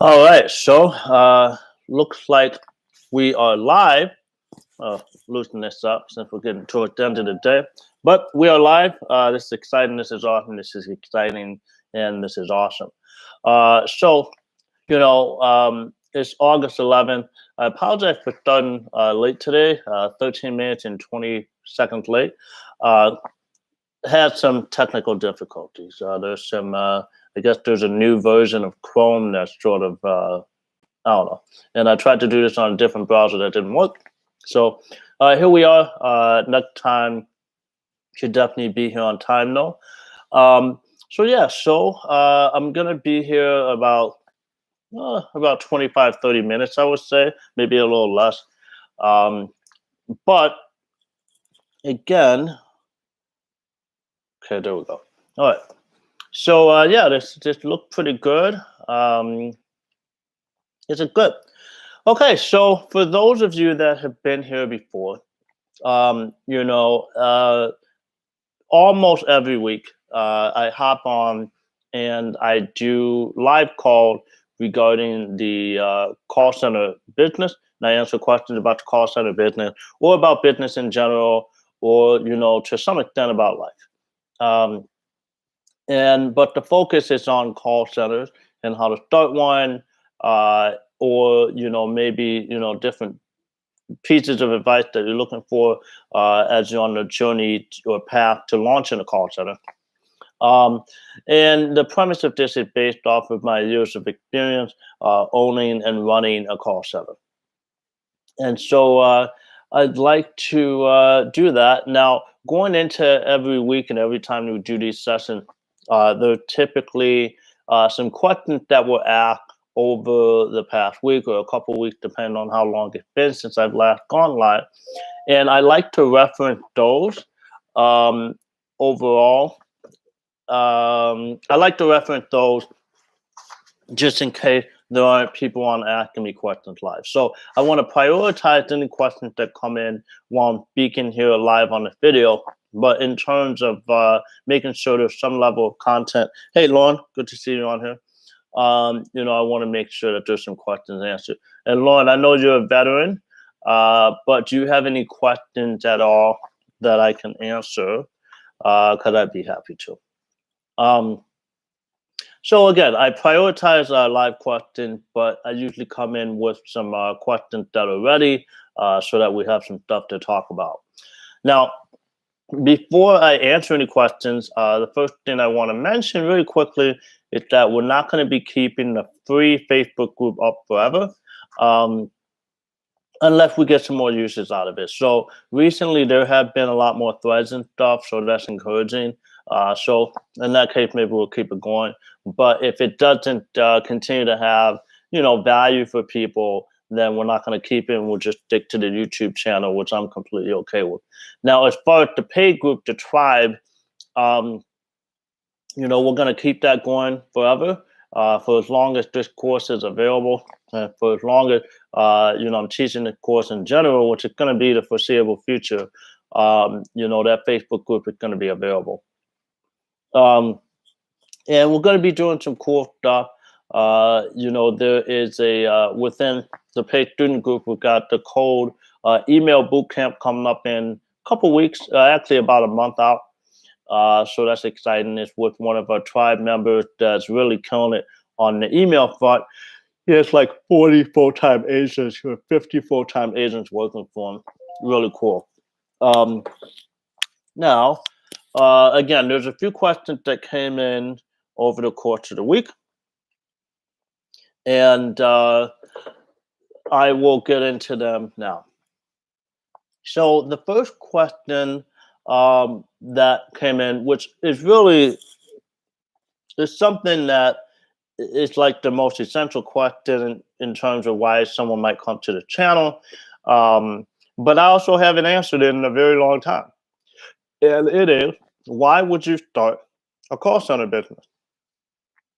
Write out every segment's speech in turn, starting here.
All right, so looks like we are live. Loosen this up since we're getting towards the end of the day, but we are live. This is exciting. This is awesome. This is exciting, and this is awesome. So it's August 11th. I apologize for starting late today. 13 minutes and 20 seconds late. Uh, had some technical difficulties. There's some. I guess there's a new version of Chrome that's sort of I don't know. And I tried to do this on a different browser that didn't work. So here we are. Next time should definitely be here on time though. So I'm gonna be here about 25, 30 minutes, I would say, maybe a little less. Um, but again, okay, there we go. All right. So this looked pretty good. Is it good? Okay, so for those of you that have been here before, um, you know, uh, almost every week I hop on and I do live call regarding the call center business, and I answer questions about the call center business or about business in general, or to some extent about life. Um, and but the focus is on call centers and how to start one, or maybe different pieces of advice that you're looking for as you're on the journey or path to launching a call center. Um, and the premise of this is based off of my years of experience owning and running a call center. And so I'd like to do that. Now, going into every week and every time we do these sessions, there are typically some questions that were asked over the past week or a couple weeks, depending on how long it's been since I've last gone live. And I like to reference those overall. I like to reference those just in case there aren't people on asking me questions live. So I want to prioritize any questions that come in while I'm speaking here live on the video. But in terms of making sure there's some level of content, hey Lauren, good to see you on here. I want to make sure that there's some questions answered. And Lauren, I know you're a veteran, but do you have any questions at all that I can answer? Because I'd be happy to. Um, so again, I prioritize live questions, but I usually come in with some questions that are ready so that we have some stuff to talk about. Now, before I answer any questions, the first thing I want to mention really quickly is that we're not going to be keeping the free Facebook group up forever. Unless we get some more uses out of it. So recently there have been a lot more threads and stuff, so that's encouraging. So in that case, maybe we'll keep it going. But if it doesn't continue to have, value for people, then we're not going to keep it and we'll just stick to the YouTube channel, which I'm completely okay with. Now, as far as the paid group, the tribe, we're going to keep that going forever for as long as this course is available. For as long as I'm teaching the course in general, which is going to be the foreseeable future, that Facebook group is going to be available. And we're going to be doing some cool stuff. There is within the paid student group, we've got the cold email bootcamp coming up in a couple weeks, actually about a month out. So that's exciting. It's with one of our tribe members that's really killing it on the email front. He has like 40 full-time agents or 50 full-time agents working for him. Really cool. Now, again, there's a few questions that came in over the course of the week. And I will get into them now. So the first question that came in, which is really is something that is like the most essential question in terms of why someone might come to the channel. But I also haven't answered it in a very long time. And it is, why would you start a call center business?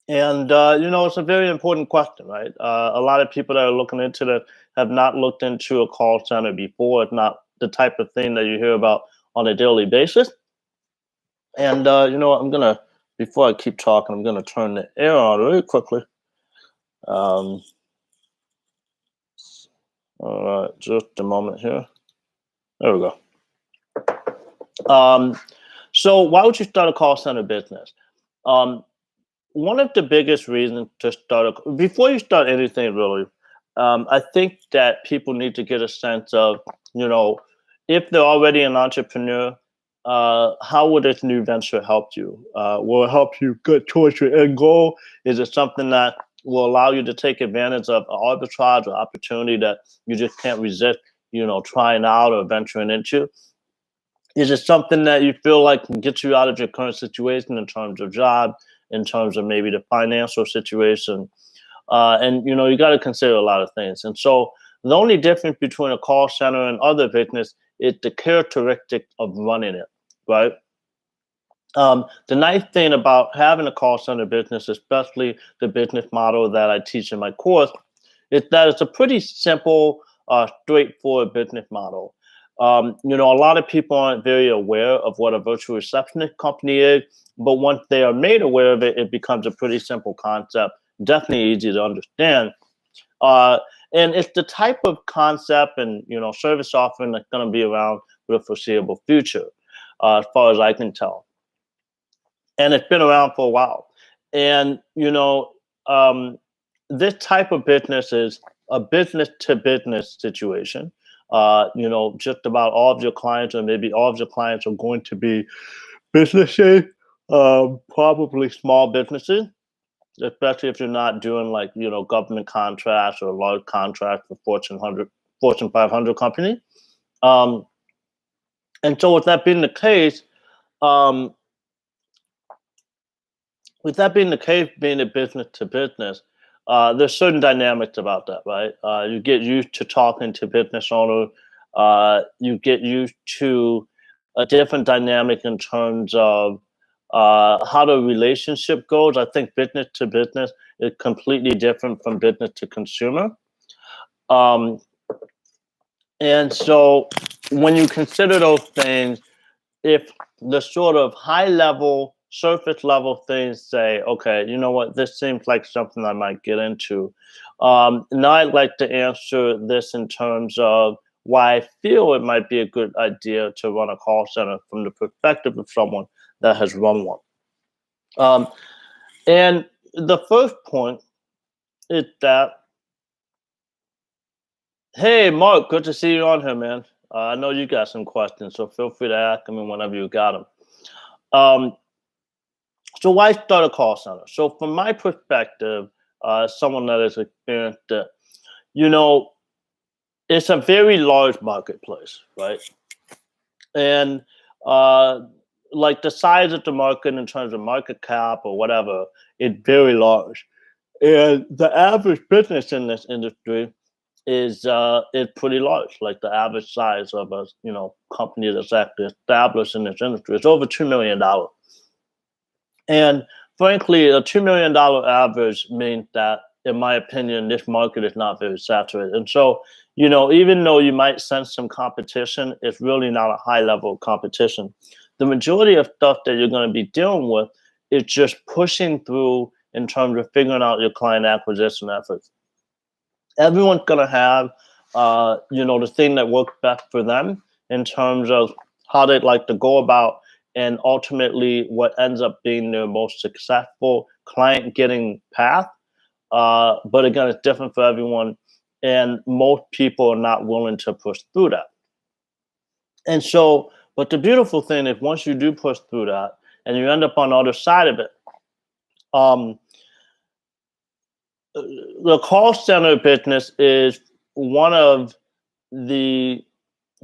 And, it's a very important question, right? A lot of people that are looking into it have not looked into a call center before. It's not the type of thing that you hear about on a daily basis. And, before I keep talking, I'm going to turn the air on really quickly. Um, all right, just a moment here. There we go. So why would you start a call center business? Um, One of the biggest reasons to start before you start anything really, I think that people need to get a sense of, you know, if they're already an entrepreneur, how will this new venture help you? Will it help you get towards your end goal? Is it something that will allow you to take advantage of an arbitrage or opportunity that you just can't resist, trying out or venturing into? Is it something that you feel like can get you out of your current situation in terms of job, in terms of maybe the financial situation? And you got to consider a lot of things. And so the only difference between a call center and other business is the characteristic of running it, right? The nice thing about having a call center business, especially the business model that I teach in my course, is that it's a pretty simple, straightforward business model. A lot of people aren't very aware of what a virtual receptionist company is, but once they are made aware of it, it becomes a pretty simple concept, definitely easy to understand. Uh, and it's the type of concept and service offering that's going to be around for the foreseeable future, as far as I can tell, and it's been around for a while. And um, this type of business is a business to business situation. Just about all of your clients, or maybe all of your clients, are going to be businesses, probably small businesses, especially if you're not doing like government contracts or large contracts for Fortune 500 company. Um, and so, um, with that being the case, being a business to business, there's certain dynamics about that, right? You get used to talking to business owners. You get used to a different dynamic in terms of how the relationship goes. I think business to business is completely different from business to consumer. Um, and so when you consider those things, if the sort of high level, surface level things say, okay, you know what, this seems like something I might get into. Now I'd like to answer this in terms of why I feel it might be a good idea to run a call center from the perspective of someone that has run one. Um, and the first point is that, hey, Mark, good to see you on here, man. I know you got some questions, so feel free to ask me whenever you got them. Um, So why start a call center? So from my perspective, someone that has experienced it, you know, it's a very large marketplace, right? And uh, like the size of the market in terms of market cap or whatever, it's very large. And the average business in this industry is pretty large. Like the average size of a company that's actually established in this industry is over $2 million. And frankly, a $2 million average means that, in my opinion, this market is not very saturated. And so, even though you might sense some competition, it's really not a high level of competition. The majority of stuff that you're going to be dealing with is just pushing through in terms of figuring out your client acquisition efforts. Everyone's going to have, the thing that works best for them in terms of how they'd like to go about, and ultimately what ends up being their most successful client getting path. But again, it's different for everyone, and most people are not willing to push through that. And so, but the beautiful thing is, once you do push through that and you end up on the other side of it, um, the call center business is one of the,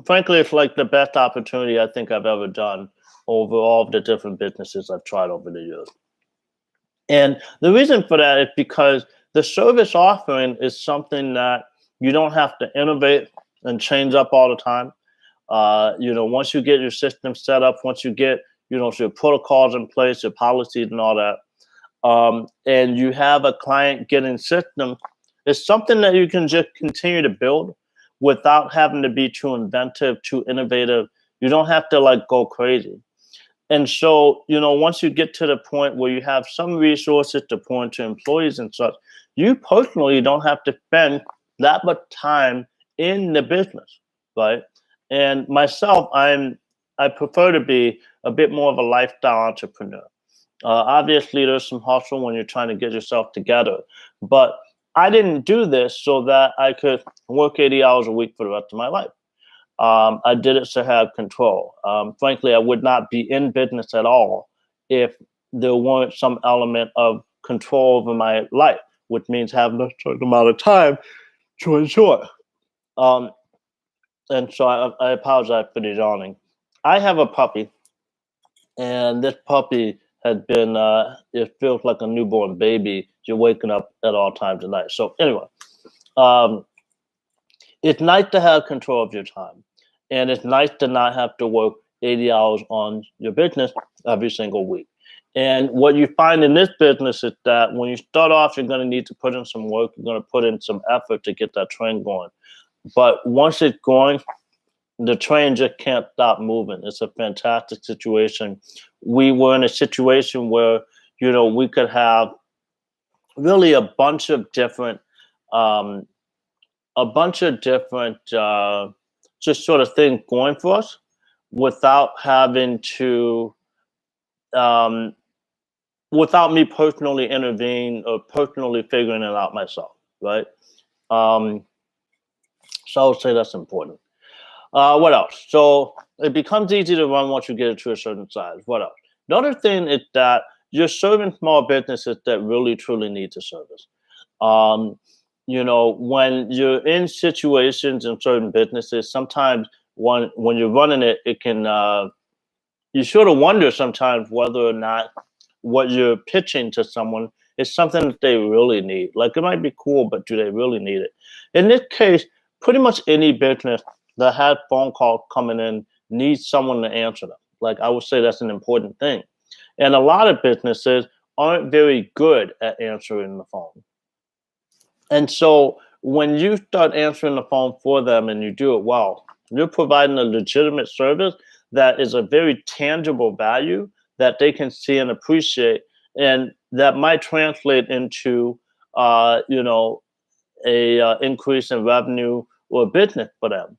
frankly, it's like the best opportunity I think I've ever done over all of the different businesses I've tried over the years. And the reason for that is because the service offering is something that you don't have to innovate and change up all the time. Once you get your system set up, once you get, your protocols in place, your policies and all that, and you have a client getting system, it's something that you can just continue to build without having to be too inventive, too innovative. You don't have to like go crazy. And so, once you get to the point where you have some resources to pour into employees and such, you personally don't have to spend that much time in the business, right? And myself, I prefer to be a bit more of a lifestyle entrepreneur. Obviously, there's some hustle when you're trying to get yourself together, but I didn't do this so that I could work 80 hours a week for the rest of my life. I did it to have control. Frankly, I would not be in business at all if there weren't some element of control over my life, which means having a certain amount of time to ensure. Um, and so I apologize for the yawning. I have a puppy, and this puppy had been, it feels like a newborn baby. You're waking up at all times of night. So, anyway, um, it's nice to have control of your time. And it's nice to not have to work 80 hours on your business every single week. And what you find in this business is that when you start off, you're going to need to put in some work. You're going to put in some effort to get that train going. But once it's going, the train just can't stop moving. It's a fantastic situation. We were in a situation where, we could have really um, a bunch of different just sort of things going for us without having to um, without me personally intervening or personally figuring it out myself, right? um, so I would say that's important. What else? So it becomes easy to run once you get it to a certain size. What else? The other thing is that you're serving small businesses that really truly need the service. um, when you're in situations in certain businesses, sometimes when you're running it, it can you sort of wonder sometimes whether or not what you're pitching to someone is something that they really need. Like, it might be cool, but do they really need it? In this case, pretty much any business that had phone calls coming in needs someone to answer them. Like, I would say that's an important thing. And a lot of businesses aren't very good at answering the phone. And so when you start answering the phone for them and you do it well, you're providing a legitimate service that is a very tangible value that they can see and appreciate, and that might translate into, a increase in revenue or business for them.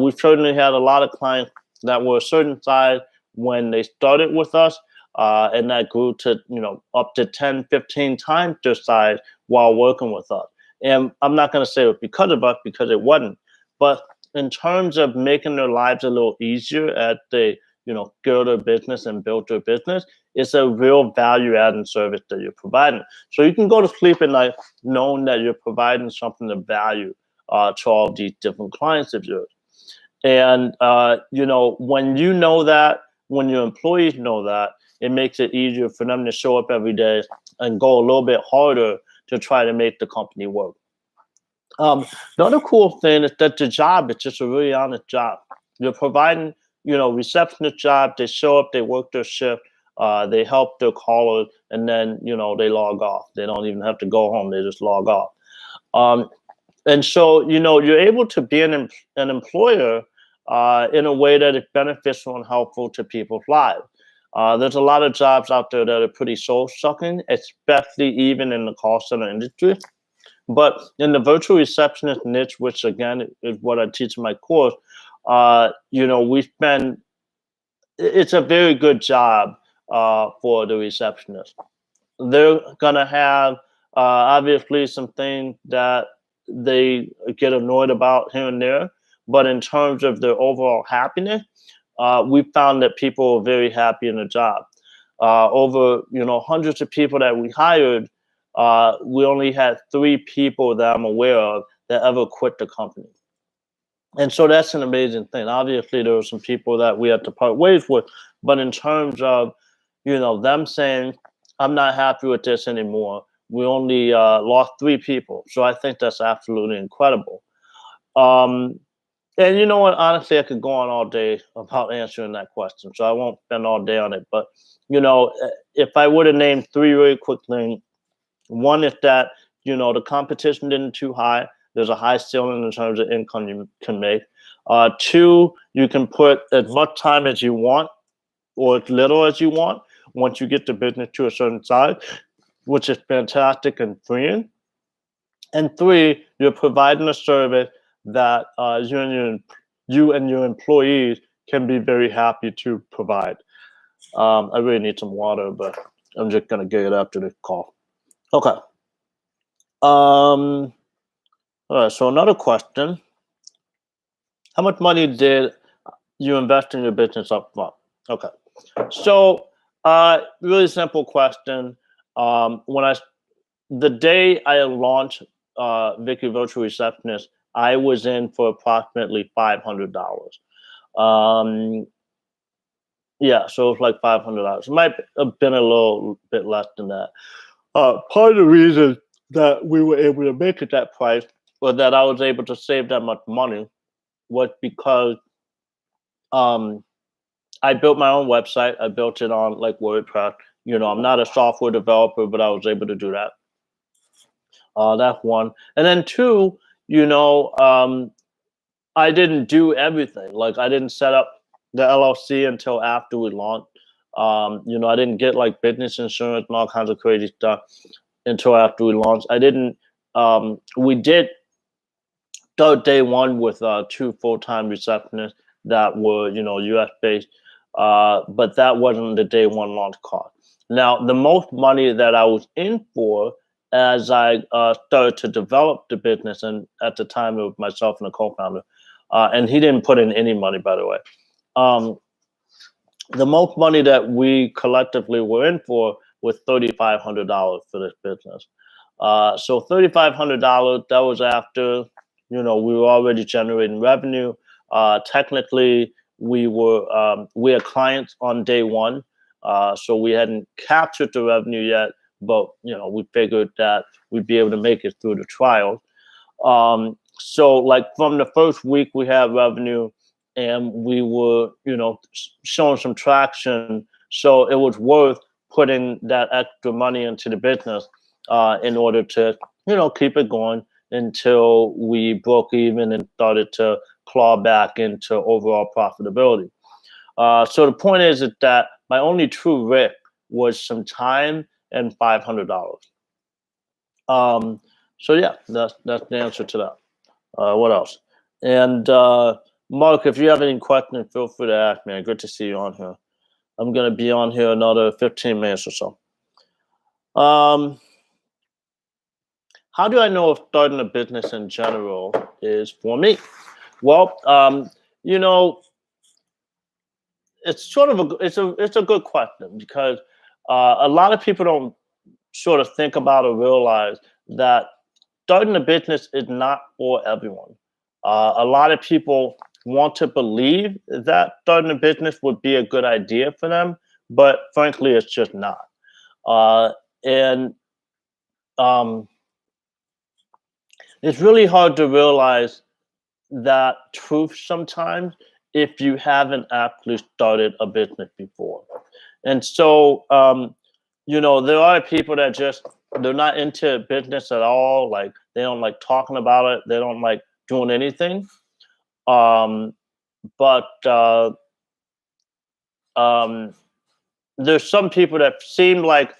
We've certainly had a lot of clients that were a certain size when they started with us, and that grew to up to 10, 15 times their size while working with us. And I'm not going to say it was because of us, because it wasn't. But in terms of making their lives a little easier as they grow their business and build their business, it's a real value adding service that you're providing. So you can go to sleep at night knowing that you're providing something of value to all of these different clients of yours. And when you know that, when your employees know that, it makes it easier for them to show up every day and go a little bit harder to try to make the company work. Um, the other cool thing is that the job is just a really honest job. You're providing, receptionist job. They show up, they work their shift, they help their callers, and then they log off. They don't even have to go home; they just log off. Um, and so you're able to be an employer in a way that is beneficial and helpful to people's lives. There's a lot of jobs out there that are pretty soul sucking, especially even in the call center industry. But in the virtual receptionist niche, which again is what I teach in my course, we spend. It's a very good job for the receptionist. They're gonna have obviously some things that they get annoyed about here and there, but in terms of their overall happiness, we found that people are very happy in the job. Over hundreds of people that we hired, we only had 3 people that I'm aware of that ever quit the company. And so that's an amazing thing. Obviously, there were some people that we had to part ways with, but in terms of them saying, "I'm not happy with this anymore," we only lost 3 people. So I think that's absolutely incredible. Um, and you know what? Honestly, I could go on all day about answering that question, so I won't spend all day on it. But if I would have named 3 really quick things, one is that the competition isn't too high. There's a high ceiling in terms of income you can make. 2, you can put as much time as you want or as little as you want once you get the business to a certain size, which is fantastic and freeing. And three, you're providing a service that you and your employees can be very happy to provide. I really need some water, but I'm just gonna get it after the call. Okay. All right. So another question: how much money did you invest in your business up front? Okay. So, really simple question. When I the day I launched Vicky Virtual Receptionist, I was in for approximately $500. Um, yeah, so it's like $500. It might have been a little bit less than that. Part of the reason that we were able to make it that price, or that I was able to save that much money, was because um, I built my own website. I built it on like WordPress. I'm not a software developer, but I was able to do that. That's one. And then two, I didn't do everything. Like I didn't set up the LLC until after we launched. I didn't get like business insurance and all kinds of crazy stuff until after we launched. I didn't. We did start day one with two full-time receptionists that were, U.S. based, but that wasn't the day one launch cost. Now, the most money that I was in for as I started to develop the business, and at the time it was myself and a co-founder, and he didn't put in any money, by the way. The most money that we collectively were in for was $3,500 for this business. So $3,500, that was after, we were already generating revenue. Technically, we had clients on day one, so we hadn't captured the revenue yet, but we figured that we'd be able to make it through the trial. So like from the first week, we had revenue, and we were, showing some traction. So it was worth putting that extra money into the business in order to, keep it going until we broke even and started to claw back into overall profitability. So the point is that my only true risk was some time and $500. So yeah, that's the answer to that. What else? And Mark, if you have any questions, feel free to ask me. Good to see you on here. I'm gonna be on here another 15 minutes or so. How do I know if starting a business in general is for me? Well, it's sort of it's a good question because a lot of people don't sort of think about or realize that starting a business is not for everyone. A lot of people want to believe that starting a business would be a good idea for them, but frankly, it's just not. And it's really hard to realize that truth sometimes if you haven't actually started a business before. And so, there are people that they're not into business at all. Like they don't like talking about it. They don't like doing anything. But there's some people that seem like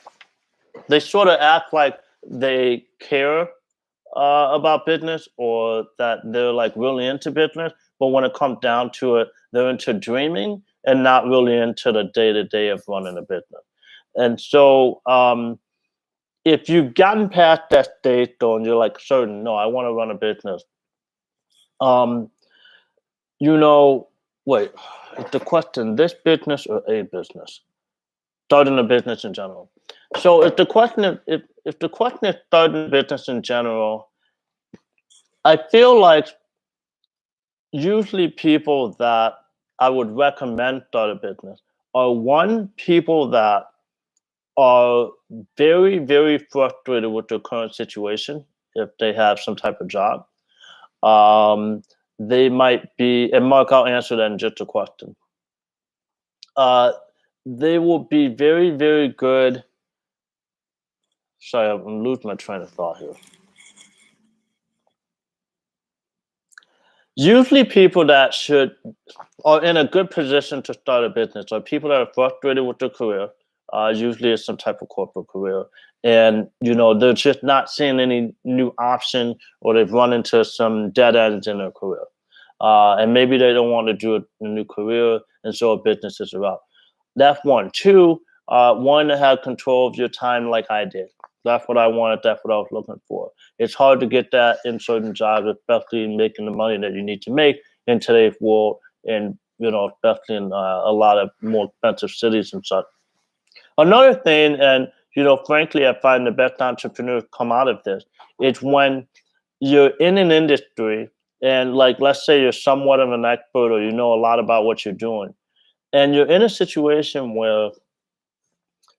they sort of act like they care about business, or that they're like really into business, but when it comes down to it, they're into dreaming and not really into the day-to-day of running a business. And so if you've gotten past that stage though, and you're like certain, no, I want to run a business, wait, is the question this business or a business? Starting a business in general. So if the question is starting a business in general, I feel like usually people that I would recommend start a business are one, people that are very, very frustrated with their current situation if they have some type of job. They might be, and Mark, I'll answer that in just a question. They will be very, very good. Sorry, I'm losing my train of thought here. Usually, people that should are in a good position to start a business are people that are frustrated with their career. Usually, it's some type of corporate career, and they're just not seeing any new option, or they've run into some dead ends in their career, and maybe they don't want to do a new career, and so a business is a route. That's one. Two, one to have control of your time, like I did. That's what I wanted. That's what I was looking for. It's hard to get that in certain jobs, especially making the money that you need to make in today's world, and especially in a lot of more expensive cities and such. Another thing, and frankly, I find the best entrepreneurs come out of this. It's when you're in an industry, and like, let's say you're somewhat of an expert, or you know a lot about what you're doing, and you're in a situation where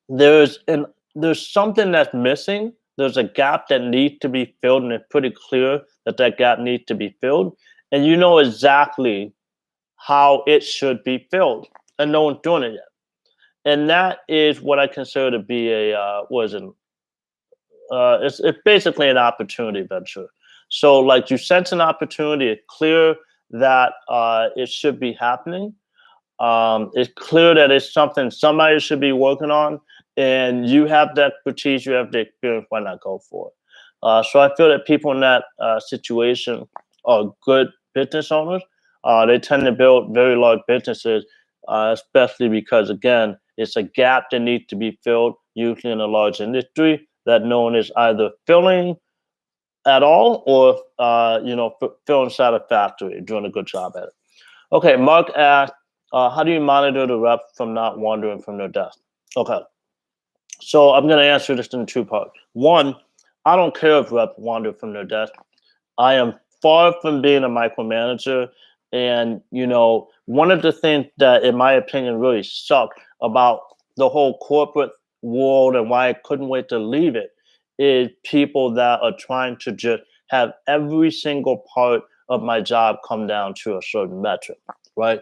there's an there's something that's missing. There's a gap that needs to be filled, and it's pretty clear that that gap needs to be filled, and you know exactly how it should be filled, and no one's doing it yet. And that is what I consider to be a what is it? It's basically an opportunity venture. So, like, you sense an opportunity, it's clear that it should be happening. It's clear that it's something somebody should be working on, and you have the expertise, you have the experience. Why not go for it? So I feel that people in that situation are good business owners. They tend to build very large businesses, especially because, again, it's a gap that needs to be filled, usually in a large industry that no one is either filling at all, or filling satisfactory, doing a good job at it. Okay, Mark asked, how do you monitor the reps from not wandering from their desk? Okay, so I'm going to answer this in two parts. One, I don't care if reps wander from their desk. I am far from being a micromanager. And, one of the things that, in my opinion, really sucked about the whole corporate world, and why I couldn't wait to leave it, is people that are trying to just have every single part of my job come down to a certain metric, right?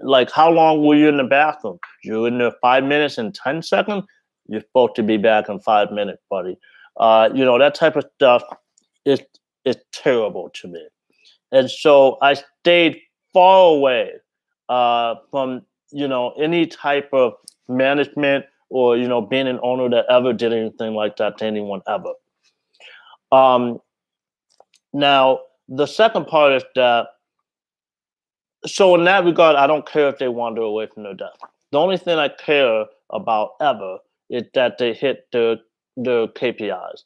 Like, how long were you in the bathroom? You were in there 5 minutes and 10 seconds? You're supposed to be back in 5 minutes, buddy. That type of stuff is terrible to me. And so I stayed far away from any type of management, or being an owner that ever did anything like that to anyone ever. Um, Now, the second part is that, so in that regard, I don't care if they wander away from their desk. The only thing I care about ever is that they hit their KPIs.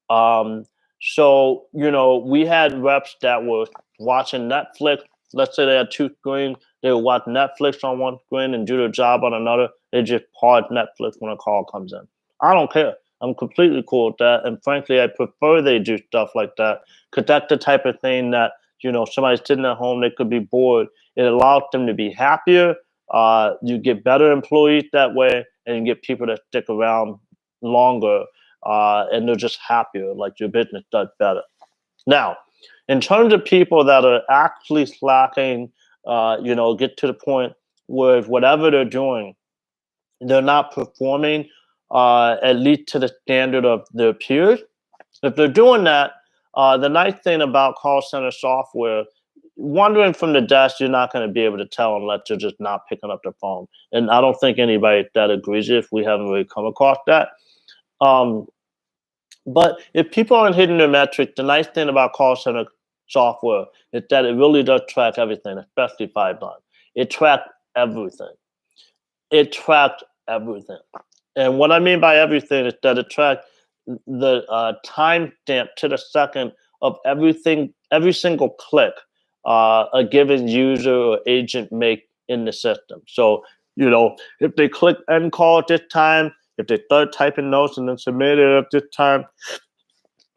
Um, so, we had reps that were watching Netflix. Let's say they had two screens. They would watch Netflix on one screen and do their job on another. They just pause Netflix when a call comes in. I don't care. I'm completely cool with that. And frankly, I prefer they do stuff like that, because that's the type of thing that, somebody's sitting at home, they could be bored. It allows them to be happier. You get better employees that way, and you get people that stick around longer, and they're just happier. Like, your business does better. Now, in terms of people that are actually slacking, get to the point where whatever they're doing, they're not performing at least to the standard of their peers. If they're doing that, the nice thing about call center software, wandering from the desk, you're not going to be able to tell unless they're just not picking up the phone. And I don't think anybody that agrees if we haven't really come across that. Um, but if people aren't hitting their metrics, the nice thing about call center software is that it really does track everything, especially Five9. It tracks everything. It tracks everything. And what I mean by everything is that it tracks the time stamp to the second of everything, every single click a given user or agent make in the system. So, if they click end call at this time, if they start typing notes and then submit it at this time,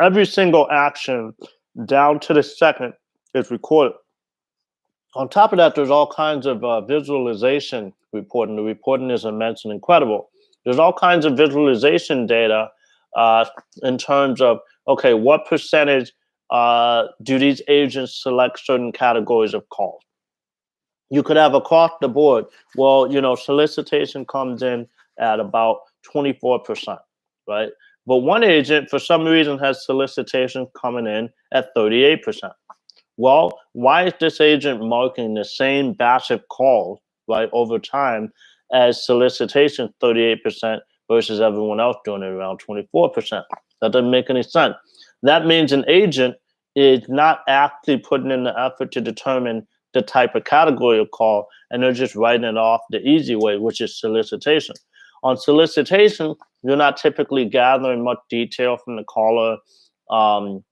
every single action down to the second is recorded. On top of that, there's all kinds of visualization reporting. The reporting is immense and incredible. There's all kinds of visualization data in terms of, okay, what percentage do these agents select certain categories of calls? You could have across the board. Well, solicitation comes in at about 24%, right? But one agent, for some reason, has solicitation coming in at 38%. Well, why is this agent marking the same batch of calls, right, over time as solicitation 38% versus everyone else doing it around 24%? That doesn't make any sense. That means an agent is not actually putting in the effort to determine the type of category of call, and they're just writing it off the easy way, which is solicitation. On solicitation, you're not typically gathering much detail from the caller, um,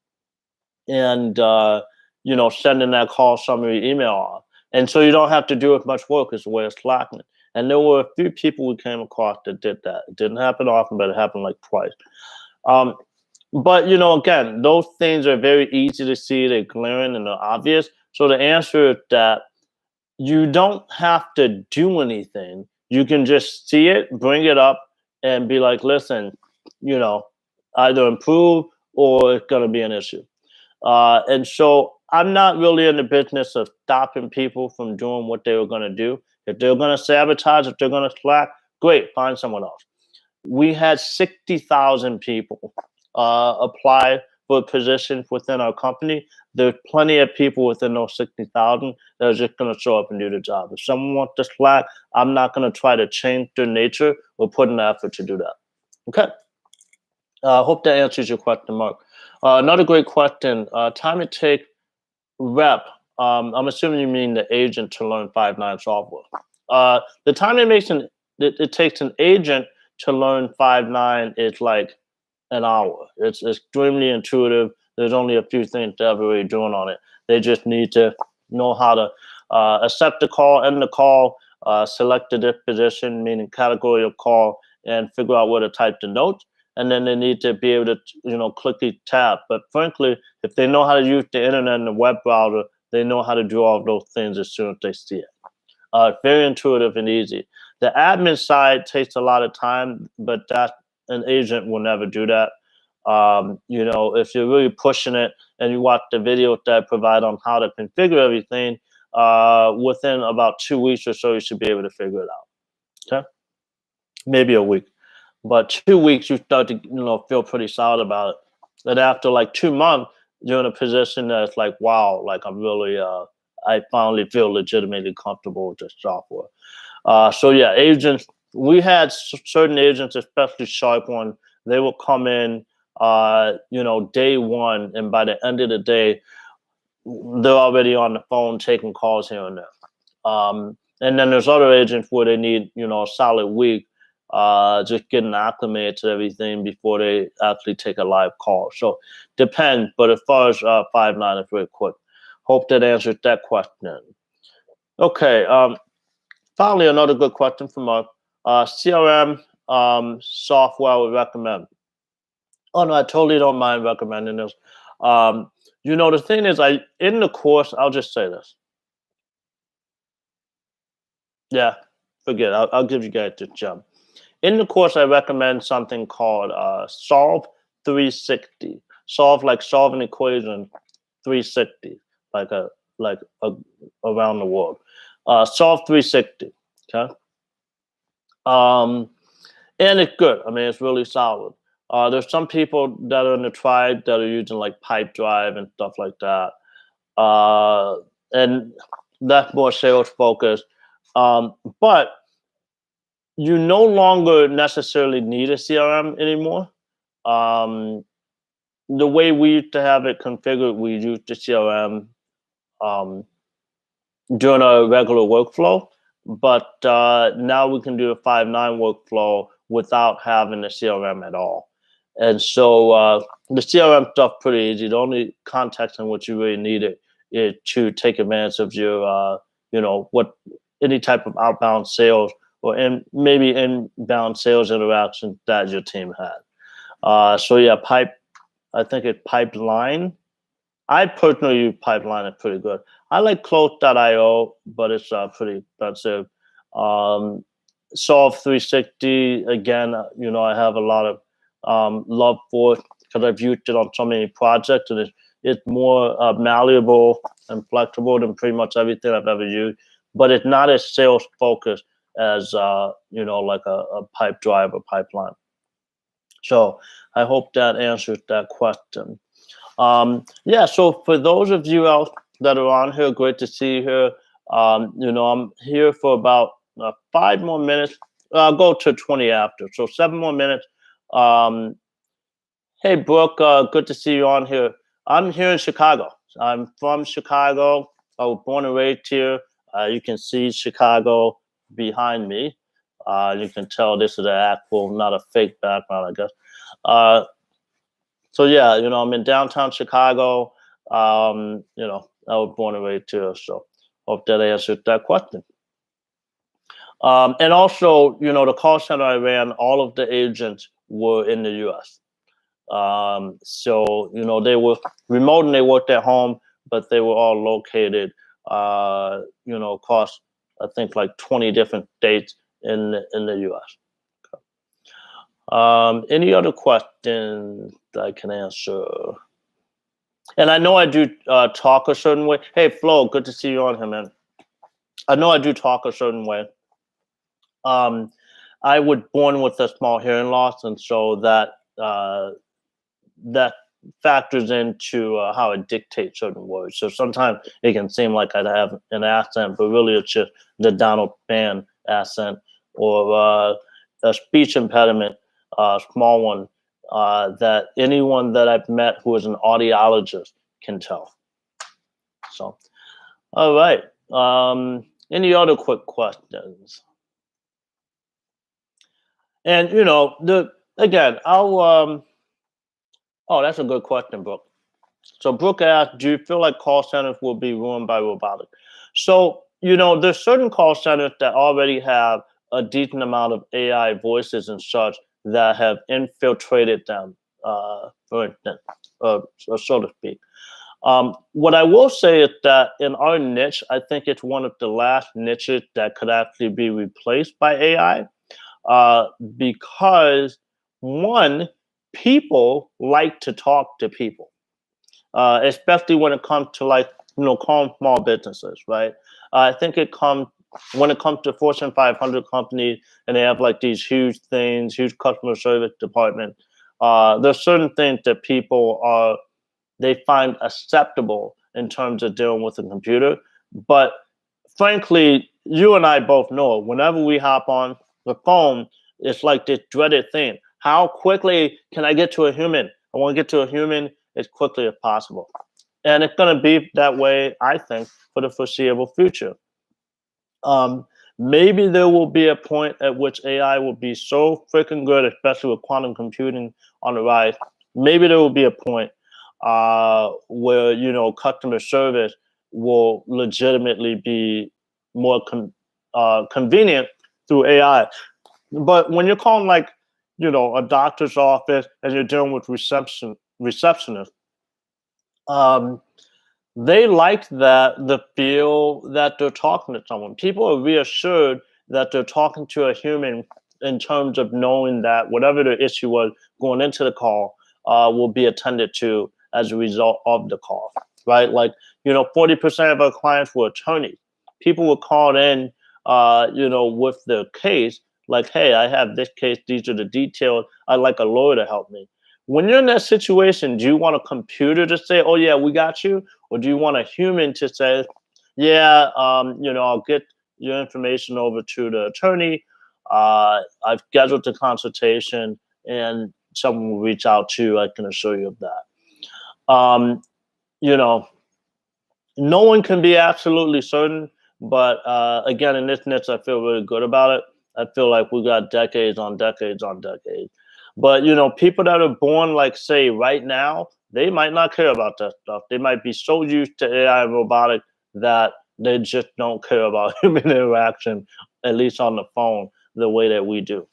and sending that call summary email off, and so you don't have to do as much work as the way it's lacking. And there were a few people we came across that did that. It didn't happen often, but it happened like twice. Um, but again, those things are very easy to see. They're glaring and they're obvious. So the answer is that you don't have to do anything. You can just see it, bring it up, and be like, listen, you know, either improve or it's going to be an issue. And so I'm not really in the business of stopping people from doing what they were going to do. If they're going to sabotage, if they're going to slack, great, find someone else. We had 60,000 people apply for a position within our company. There's plenty of people within those 60,000 that are just going to show up and do the job. If someone wants to slack, I'm not going to try to change their nature or put in the effort to do that. Okay. I hope that answers your question, Mark. Another great question. Time it take rep. I'm assuming you mean the agent to learn Five9 software. The time it takes an agent to learn Five9 is like an hour. It's extremely intuitive. There's only a few things they're really doing on it. They just need to know how to accept the call, end the call, select the disposition, meaning category of call, and figure out where to type the notes. And then they need to be able to, quickly tap. But frankly, if they know how to use the internet and the web browser, they know how to do all of those things as soon as they see it. Very intuitive and easy. The admin side takes a lot of time, but that an agent will never do that. If you're really pushing it and you watch the video that I provide on how to configure everything, within about 2 weeks or so, you should be able to figure it out. Okay, maybe a week. But 2 weeks, you start to feel pretty solid about it. And after like 2 months, you're in a position that's like, wow, like I'm really, I finally feel legitimately comfortable with this software. So yeah, agents. We had certain agents, especially sharp one. They will come in, day one, and by the end of the day, they're already on the phone taking calls here and there. And then there's other agents where they need, a solid week, just getting acclimated to everything before they actually take a live call. So depends, but as far as Five9, it's very quick. Hope that answers that question. Okay. Finally, another good question from our CRM software I would recommend. Oh no, I totally don't mind recommending this. The thing is, in the course, I'll just say this. Yeah, forget it. I'll give you guys the jump. In the course, I recommend something called Solve 360. Solve like solve an equation 360, like around the world. Solve 360. Okay. And it's good. I mean, it's really solid. There's some people that are in the tribe that are using like Pipedrive and stuff like that. And that's more sales focused. But you no longer necessarily need a CRM anymore. The way we used to have it configured, we used the CRM during a regular workflow, but now we can do a Five9 workflow without having the CRM at all. And so the CRM stuff pretty easy. The only context in which you really need it is to take advantage of your, what any type of outbound sales or maybe inbound sales interaction that your team had. So yeah, I think it's Pipeline. I personally use Pipeline. It's pretty good. I like Close.io, but it's pretty expensive. Solve 360, again, I have a lot of love for it because I've used it on so many projects, and it's more malleable and flexible than pretty much everything I've ever used. But it's not as sales focused as like a Pipedrive or Pipeline. So I hope that answers that question. So for those of you out that are on here. Great to see you here. I'm here for about 5 more minutes. I'll go to 20 after, so 7 more minutes. Um, hey, Brooke, good to see you on here. I'm here in Chicago. I'm from Chicago. I was born and raised here. You can see Chicago behind me. You can tell this is an actual, not a fake background, I guess. Uh, so yeah, I'm in downtown Chicago. I was born and raised here, so hope that answered that question. And also, the call center I ran, all of the agents were in the U.S. So they were remote and they worked at home, but they were all located, across I think like 20 different states in the U.S. Any other questions that I can answer? And I know I do talk a certain way. Hey, Flo, good to see you on here, man. I know I do talk a certain way. Um, I was born with a small hearing loss, and so that factors into how I dictate certain words. So sometimes it can seem like I have an accent, but really it's just the Donald Fan accent or a speech impediment, small one, that anyone that I've met who is an audiologist can tell. So, all right. Any other quick questions? And the again, I'll oh, that's a good question, Brooke. So Brooke asked, do you feel like call centers will be ruined by robotics? So, there's certain call centers that already have a decent amount of AI voices and such that have infiltrated them, for instance, so to speak. What I will say is that in our niche, I think it's one of the last niches that could actually be replaced by AI, because one, people like to talk to people, especially when it comes to like calling small businesses, right? I think it comes when it comes to Fortune 500 companies and they have like these huge things, huge customer service department. There's certain things that people are they find acceptable in terms of dealing with a computer, but frankly, you and I both know whenever we hop on the phone, it's like this dreaded thing. How quickly can I get to a human? I want to get to a human as quickly as possible. And it's going to be that way, I think, for the foreseeable future. Um, Maybe there will be a point at which AI will be so freaking good, especially with quantum computing on the rise. Maybe there will be a point where customer service will legitimately be more convenient through AI. But when you're calling like a doctor's office and you're dealing with receptionists, um, they like the feel that they're talking to someone. People are reassured that they're talking to a human in terms of knowing that whatever the issue was going into the call will be attended to as a result of the call, right? Like 40% of our clients were attorneys. People were called in, with the case, like, hey, I have this case. These are the details. I'd like a lawyer to help me. When you're in that situation, do you want a computer to say, "Oh yeah, we got you," or do you want a human to say, "Yeah, I'll get your information over to the attorney. I've scheduled the consultation, and someone will reach out to you. I can assure you of that." Um, you know, no one can be absolutely certain, but again, in this niche, I feel really good about it. I feel like we got decades on decades on decades. But people that are born, like say right now, they might not care about that stuff. They might be so used to AI and robotic that they just don't care about human interaction, at least on the phone, the way that we do.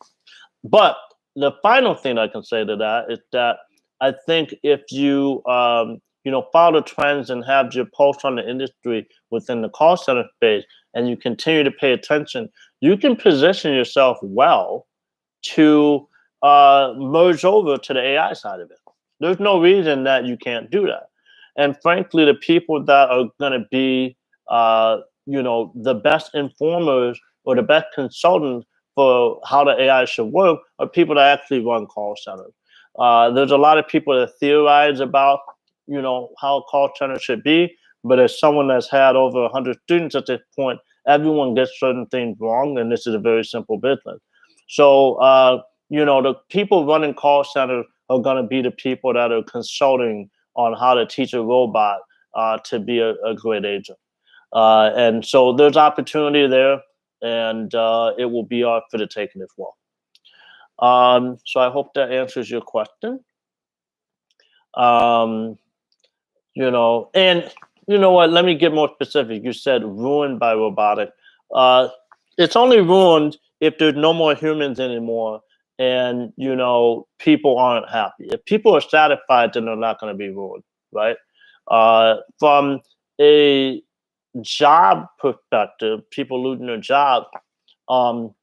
But the final thing I can say to that is that I think if you follow the trends and have your pulse on the industry within the call center space, and you continue to pay attention, you can position yourself well to merge over to the AI side of it. There's no reason that you can't do that. And frankly, the people that are going to be, the best informers or the best consultants for how the AI should work are people that actually run call centers. There's a lot of people that theorize about, how a call center should be, but as someone that's had over 100 students at this point, everyone gets certain things wrong, and this is a very simple business. So, the people running call centers are going to be the people that are consulting on how to teach a robot to be a great agent. And so there's opportunity there, and it will be ours for the taking as well. So I hope that answers your question. Um, and you know what? Let me get more specific. You said ruined by robotic. Uh, it's only ruined if there's no more humans anymore, and people aren't happy. If people are satisfied, then they're not going to be ruined, right? From a job perspective, people losing their job, um,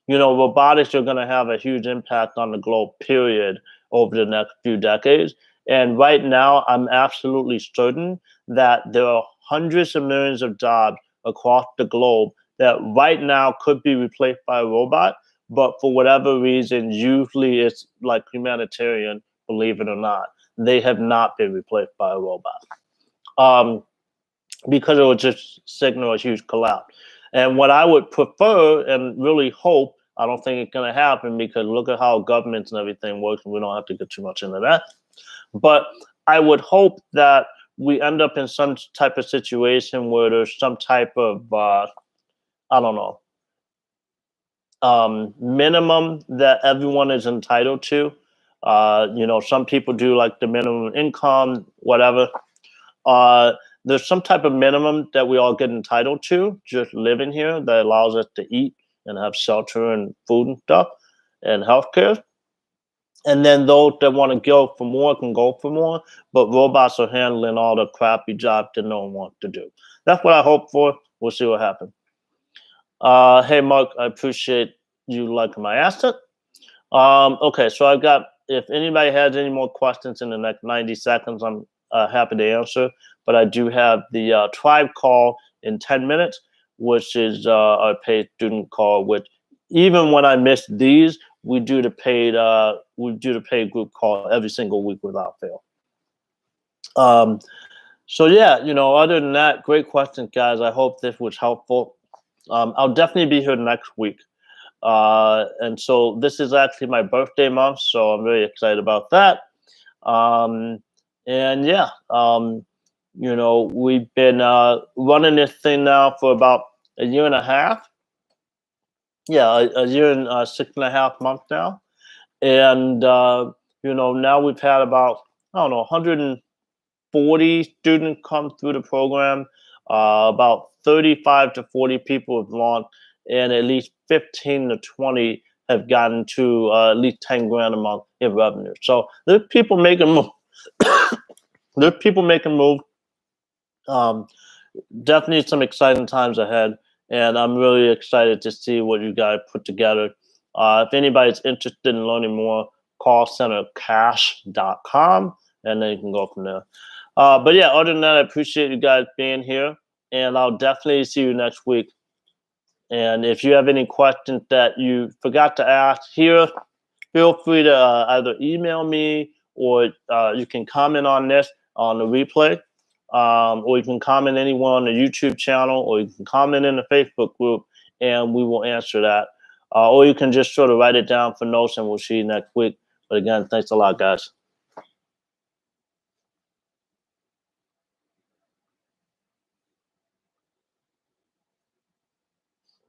robotics are going to have a huge impact on the globe, period, over the next few decades. And right now, I'm absolutely certain that there are hundreds of millions of jobs across the globe that right now could be replaced by a robot. But for whatever reason, usually it's like humanitarian, believe it or not, they have not been replaced by a robot. Because it would just signal a huge collapse. And what I would prefer and really hope, I don't think it's going to happen because look at how governments and everything works, and we don't have to get too much into that. But I would hope that we end up in some type of situation where there's some type of, I don't know, minimum that everyone is entitled to. Some people do like the minimum income, whatever. There's some type of minimum that we all get entitled to just living here that allows us to eat and have shelter and food and stuff and healthcare. And then those that want to go for more can go for more, but robots are handling all the crappy jobs that no one wants to do. That's what I hope for. We'll see what happens. Hey, Mark, I appreciate you liking my asset. Okay, so I've got, if anybody has any more questions in the next 90 seconds, I'm happy to answer. But I do have the tribe call in 10 minutes, which is our paid student call, which even when I miss these, we do the paid group call every single week without fail. So yeah, other than that, great questions, guys. I hope this was helpful. I'll definitely be here next week. And so this is actually my birthday month, so I'm really excited about that. And yeah, we've been running this thing now for about a year and a half. Yeah, a year and 6.5 months now. And, now we've had about, I don't know, 140 students come through the program. About 35 to 40 people have launched, and at least 15 to 20 have gotten to at least 10 grand a month in revenue. So there's people making moves. There's people making moves. Definitely some exciting times ahead, and I'm really excited to see what you guys put together. If anybody's interested in learning more, callcentercash.com, and then you can go from there. But yeah, other than that, I appreciate you guys being here, and I'll definitely see you next week. And if you have any questions that you forgot to ask here, feel free to either email me or you can comment on this on the replay, or you can comment anywhere on the YouTube channel, or you can comment in the Facebook group, and we will answer that. Or you can just sort of write it down for notes, and we'll see you next week. But again, thanks a lot, guys.